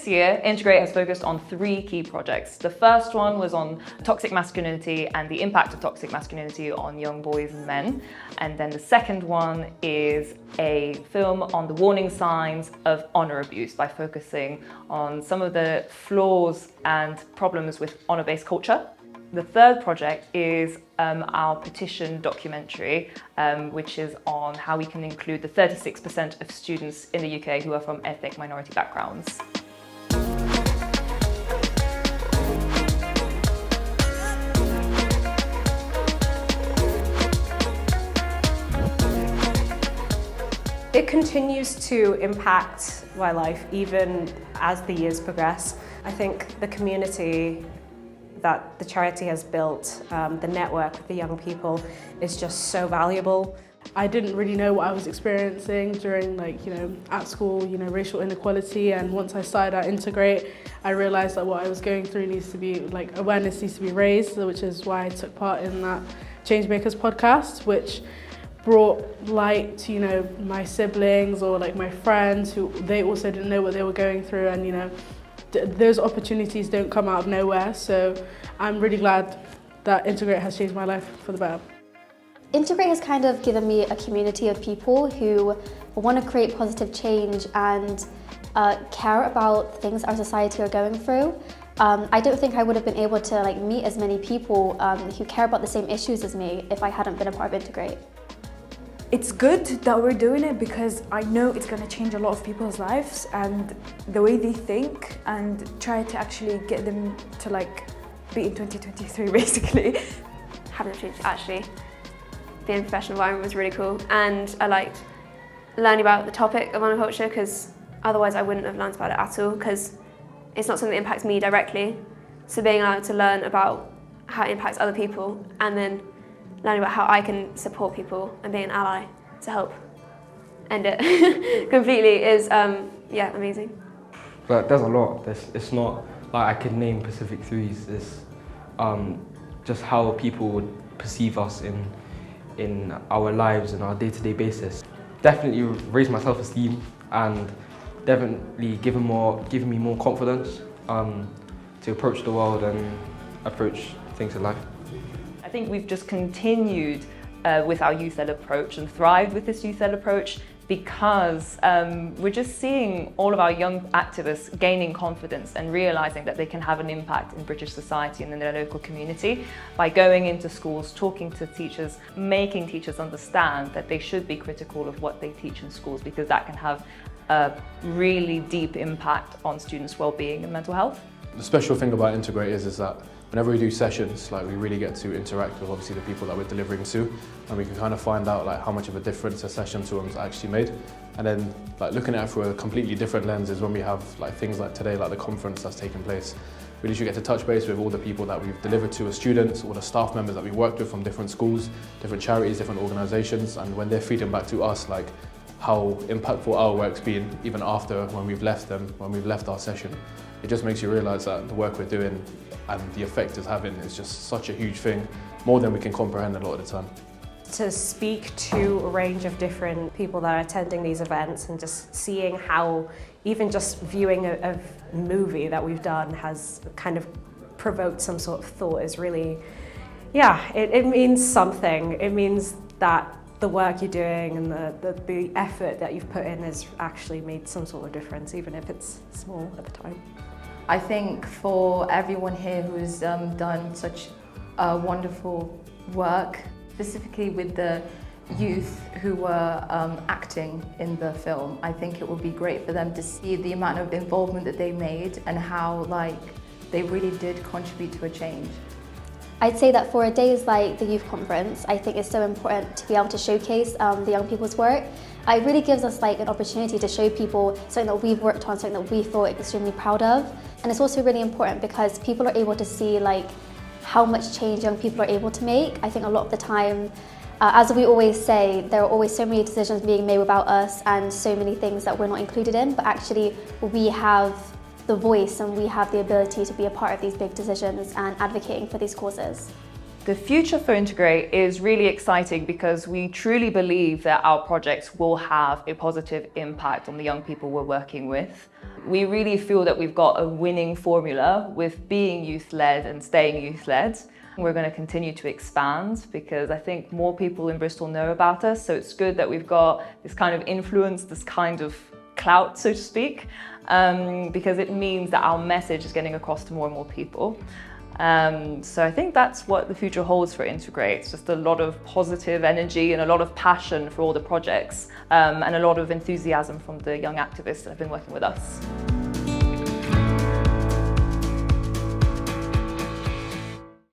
year, Integrate has focused on 3 key projects. The first one was on toxic masculinity and the impact of toxic masculinity on young boys and men. And then the second one is a film on the warning signs of honor abuse by focusing on some of the flaws and problems with honor-based culture. The third project is our petition documentary, which is on how we can include the 36% of students in the UK who are from ethnic minority backgrounds. It continues to impact my life even as the years progress. I think the community that the charity has built, the network with the young people, is just so valuable. I didn't really know what I was experiencing during, at school, racial inequality, and once I started at Integrate, I realised that what I was going through needs to be, awareness needs to be raised, which is why I took part in that Changemakers podcast, which brought light to, my siblings or my friends who they also didn't know what they were going through, and those opportunities don't come out of nowhere, so I'm really glad that Integrate has changed my life for the better. Integrate has kind of given me a community of people who want to create positive change and care about things our society are going through. I don't think I would have been able to meet as many people who care about the same issues as me if I hadn't been a part of Integrate. It's good that we're doing it because I know it's going to change a lot of people's lives and the way they think, and try to actually get them to be in 2023 basically. Having the opportunity to actually be in a professional environment was really cool, and I liked learning about the topic of monoculture because otherwise I wouldn't have learned about it at all, because it's not something that impacts me directly. So being allowed to learn about how it impacts other people and then learning about how I can support people and being an ally to help end it completely is, amazing. But there's a lot. It's not like I could name specific threes. It's just how people would perceive us in our lives and our day-to-day basis. Definitely raised my self-esteem and definitely given me more confidence to approach the world and approach things in life. I think we've just continued with our youth-led approach and thrived with this youth-led approach because we're just seeing all of our young activists gaining confidence and realising that they can have an impact in British society and in their local community by going into schools, talking to teachers, making teachers understand that they should be critical of what they teach in schools, because that can have a really deep impact on students' well-being and mental health. The special thing about Integrate is that whenever we do sessions, we really get to interact with obviously the people that we're delivering to, and we can kind of find out how much of a difference a session to them actually made. And then looking at it through a completely different lens is when we have things like today, the conference that's taking place. We literally get to touch base with all the people that we've delivered to as students, all the staff members that we worked with from different schools, different charities, different organisations, and when they're feeding back to us how impactful our work's been even after when we've left them, when we've left our session. It just makes you realise that the work we're doing and the effect it's having is just such a huge thing, more than we can comprehend a lot of the time. To speak to a range of different people that are attending these events and just seeing how even just viewing a movie that we've done has kind of provoked some sort of thought is really, it means something. It means that the work you're doing and the effort that you've put in has actually made some sort of difference, even if it's small at the time. I think for everyone here who's done such wonderful work, specifically with the youth who were acting in the film, I think it would be great for them to see the amount of involvement that they made and how they really did contribute to a change. I'd say that for days like the youth conference, I think it's so important to be able to showcase the young people's work. It really gives us an opportunity to show people something that we've worked on, something that we feel extremely proud of. And it's also really important because people are able to see how much change young people are able to make. I think a lot of the time, as we always say, there are always so many decisions being made without us and so many things that we're not included in, but actually we have the voice and we have the ability to be a part of these big decisions and advocating for these causes. The future for Integrate is really exciting because we truly believe that our projects will have a positive impact on the young people we're working with. We really feel that we've got a winning formula with being youth-led and staying youth-led. We're going to continue to expand because I think more people in Bristol know about us, so it's good that we've got this kind of influence, this kind of clout, so to speak, because it means that our message is getting across to more and more people. So I think that's what the future holds for Integrate. It's just a lot of positive energy and a lot of passion for all the projects and a lot of enthusiasm from the young activists that have been working with us.